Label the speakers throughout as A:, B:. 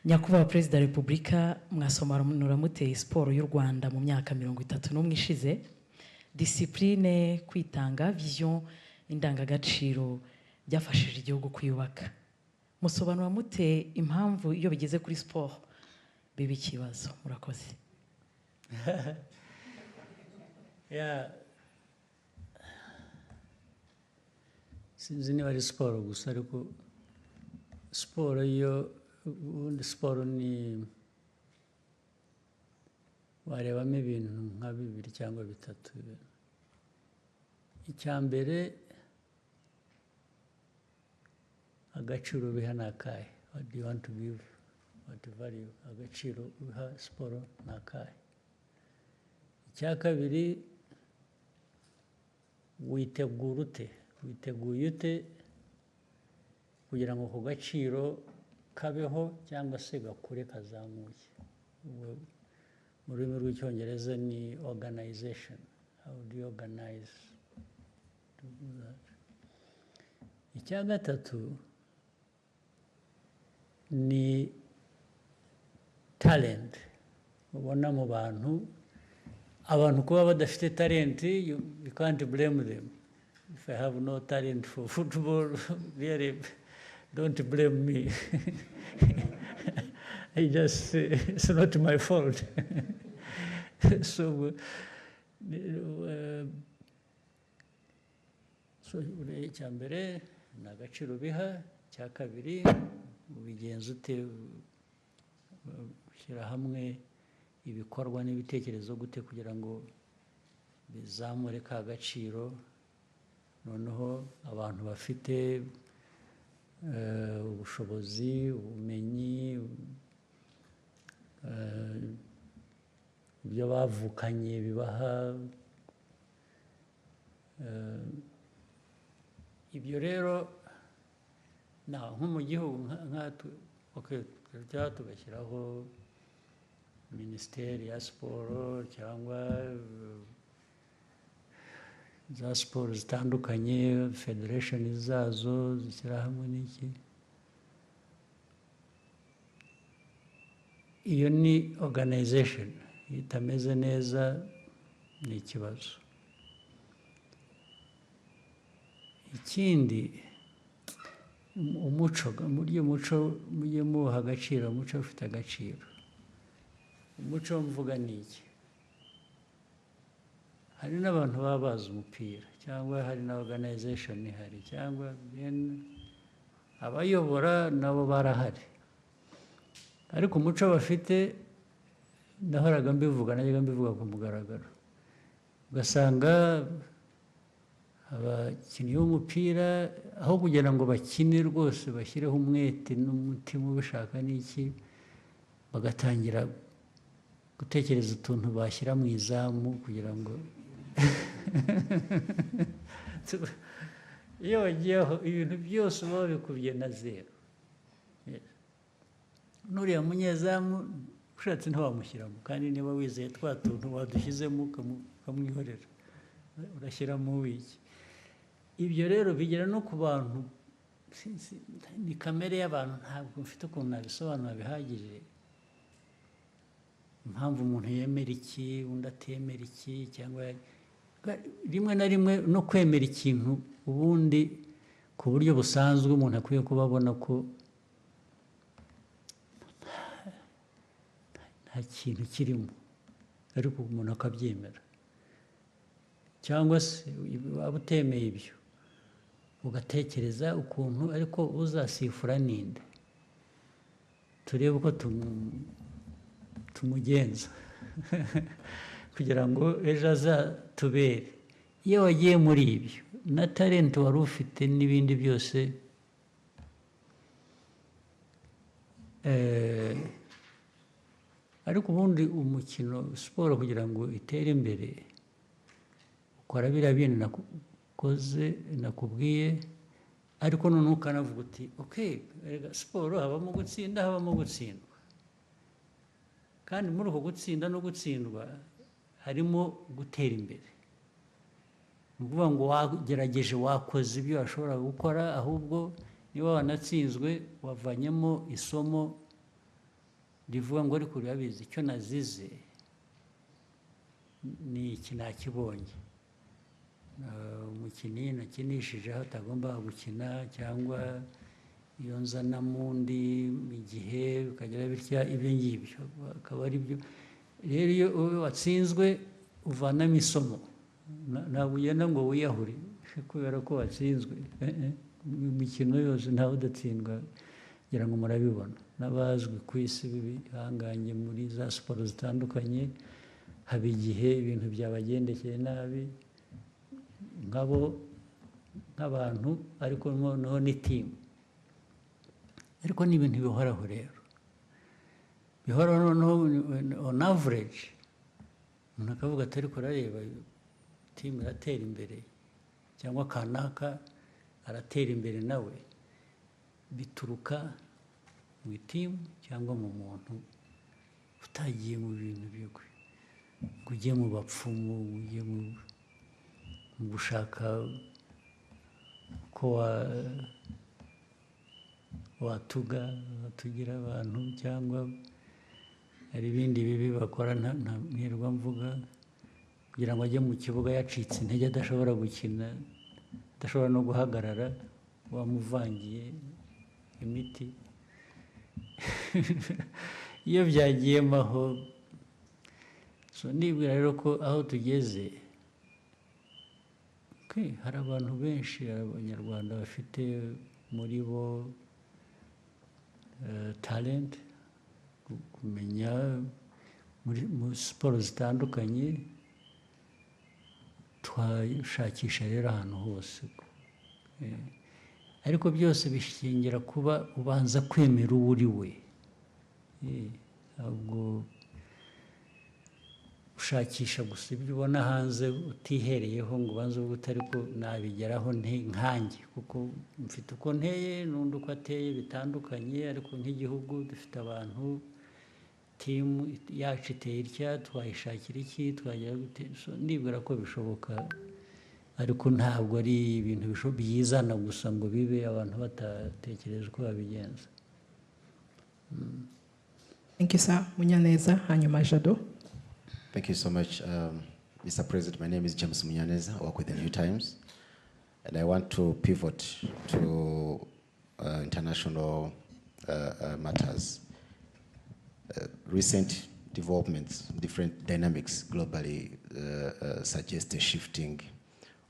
A: Nyakubahwa Perezida wa Repubulika, mwasobanura muteye siporo y'u Rwanda mu myaka 31 ishize, discipline, kwitanga, vision, indangagaciro byafashije igihugu kwiyubaka. Musobanura mute impamvu iyo bigeze kuri siporo biba ikibazo? Murakoze.
B: Sinzi niba ari siporo gusa, ariko siporo ubundi siporo ni warebamo ibintu nka bibiri cyangwa bitatu. Icya mbere, agaciro biha ni akahe? What do you want to give? What value? Agaciro biha siporo ni akahe? Icya kabiri, witegura ute? Witeguye ute kugira ngo ku gaciro kabeho cyangwa se gakure kazamuke? Mu rurimi rw'icyongereza ni organization. How do you organize to do that? Icya gatatu ni talent. Ubona mu bantu kuba badafite talent, you can't blame them. If I have no talent for football, really, don't blame me. It's not my fault. So icya mbere ni agaciro biha. Icya kabiri, ubigenza ute? Ushyira hamwe ibikorwa n'ibitekerezo gute kugira ngo bizamure ka gaciro, noneho abantu bafite ubushobozi, ubumenyi, ibyo bavukanye bibaha. Ibyo rero nko mu gihugu tugashyiraho minisiteri ya siporo cyangwa za siporo zitandukanye, federation zazo zishyira hamwe n'iki. Iyo ni organization. Itameze neza ni ikibazo. Ikindi, umuco, mujye muha agaciro. Umuco ufite agaciro. Umuco mvuga ni iki? Hari n'abantu baba bazi umupira, cyangwa hari na organization ihari, cyangwa abayobora nabo barahari, ariko umuco bafite ndahoraga mbivuga ku mugaragaro. Ugasanga abakinnyi b'umupira aho kugira ngo bakine rwose bashyireho umwete n'umutima ubishaka n'iki, bagatangira gutekereza utuntu bashyira mu izamu kugira ngo iyo wagiyeho ibintu byose uba wabikubye na zero. Nuriya munyezamu ushatse ntiwamushyiramo, kandi niba wizeye twa tuntu wadushyizemo ukamwihorera, urashyiramo wiki. Ibyo rero bigera no ku bantu, ni kamere y'abantu, ntabwo mfite ukuntu nabisobanura bihagije. Impamvu umuntu yemera iki undi atemera iki, cyangwa rimwe na rimwe no kwemera ikintu ubundi ku buryo busanzwe umuntu akwiye kuba abona ko nta kintu kirimo, ariko umuntu akabyemera. Cyangwa se waba utemeye ibyo, ugatekereza ukuntu ariko uzasifura ninde, turebe uko tumugenza kugira ngo ejo azatubere. Iyo wagiye muri ibyo na talent wari ufite n'ibindi byose, ariko ubundi umukino, siporo kugira ngo itere imbere, ukora biriya bintu nakubwiye, ariko none ukanavuga uti siporo habamo gutsinda, habamo gutsindwa, kandi muri uko gutsinda no gutsindwa harimo gutera imbere. Ni ukuvuga ngo wagerageje, wakoze ibyo washobora gukora, ahubwo niba wanatsinzwe wavanyemo isomo rivuga ngo ariko urabizi icyo nazize ni iki nakibonye. Umukinnyi nakinishije aho atagomba gukina, cyangwa iyo nzana mundi igihe bikagera bitya, ibyo ngibyo akaba ari byo. Rero iyo watsinzwe uvanamo isomo, ntabwo ugenda ngo wiyahure kubera ko watsinzwe. Imikino yose ntawe udatsindwa, ngira ngo murabibona. N'abazwi ku isi bihanganye muri za siporo zitandukanye, haba igihe ibintu byabagendekeye nabi nk'abo nk'abantu, ariko noneho ni timu. Ariko ni ibintu bihoraho rero, bihoraho. Noneho on average umuntu akavuga ati ariko urareba timu iratera imbere, cyangwa kanaka aratera imbere nawe, bituruka mu itimu cyangwa mu muntu utagiye mu bintu bigwe, ngo ujye mu bapfumu, ujye mu gushaka ko watugira abantu, cyangwa hari ibindi bibi bakora ntirwa mvuga, kugira ngo ajye mu kibuga yacitse intege, adashobora gukina, adashobora no guhagarara, wamuvangiye imiti. Iyo byagiyemo aho, nibwira rero ko aho tugeze, hari abantu benshi, abanyarwanda bafite muri bo talent, kumenya muri siporo zitandukanye. Twashakisha rero ahantu hose, ariko byose bishingira kuba ubanza kwemera uwo uri we. Ntabwo ushakisha gusa ibyo ubona hanze utihereyeho ngo ubanze uvuge uti ariko nabigeraho nkanjye, kuko mfite uko nteye n'undi uko ateye bitandukanye, ariko nk'igihugu dufite abantu, timu yacu iteye itya, twayishakira iki, twagera gute. Nibwira ko bishoboka, ariko ntabwo ari ibintu byizana gusa ngo bibe abantu batatekereje uko babigenza.
C: Thank you, sir. Munyaneza, hanyuma Jado.
D: Thank you so much, Mr. President. My name is James Munyaneza. I work with the New Times. And I want to pivot to international matters. Recent developments, different dynamics globally suggest a shifting,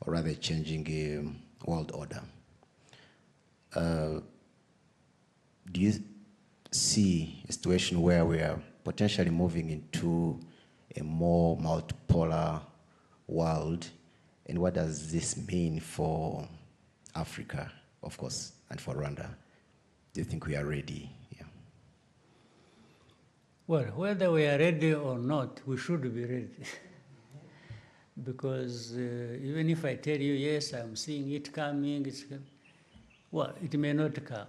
D: or rather changing world order. Do you see a situation where we are potentially moving into a more multipolar world? And what does this mean for Africa, of course, and for Rwanda? Do you think we are ready? Yeah.
B: Well, whether we are ready or not, we should be ready. Because even if I tell you, yes, I'm seeing it coming, well, it may not come.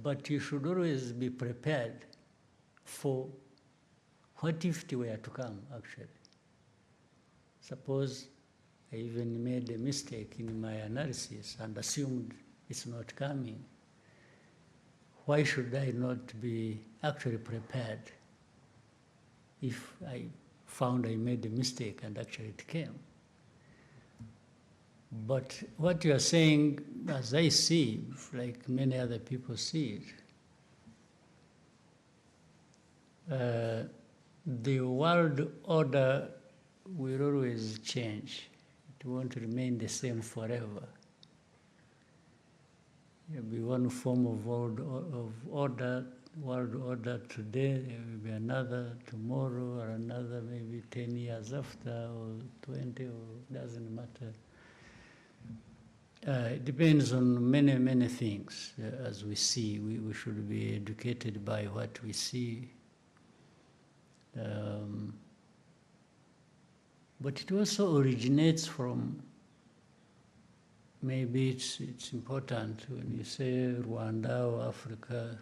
B: But you should always be prepared for what if it were to come, actually. Suppose I even made a mistake in my analysis and assumed it's not coming. Why should I not be actually prepared if I found I made a mistake and actually it came? But what you are saying, as I see, like many other people see it, the world order will always change. It won't remain the same forever. There will be one form of world order today, there will be another tomorrow, or another maybe 10 years after, or 20, or doesn't matter. It depends on many, many things. As we see, we should be educated by what we see. But it also originates from, maybe it's important when you say Rwanda or Africa,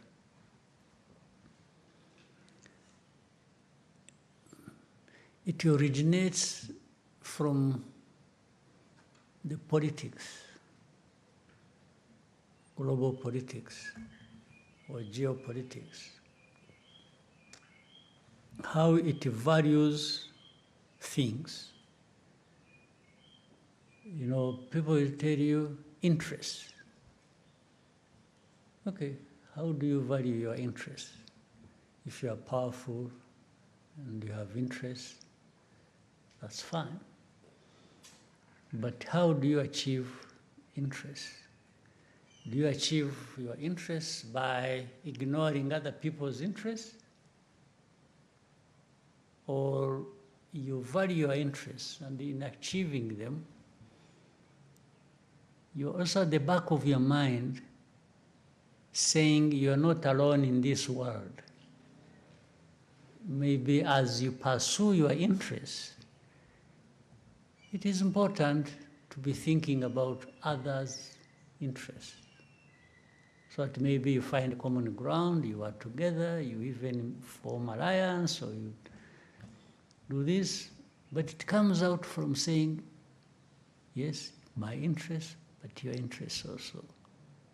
B: it originates from the politics, global politics or geopolitics. how it values things. You know, people will tell you interest. Okay, how do you value your interest? If you are powerful and you have interest, that's fine. But how do you achieve interest? Do you achieve your interest by ignoring other people's interests? Or you value your interests, and in achieving them, you're also at the back of your mind saying you're not alone in this world. Maybe as you pursue your interests, it is important to be thinking about others' interests. So that maybe you find common ground, you are together, you even form alliance, or you do this, but it comes out from saying, yes, my interest, but your interest also.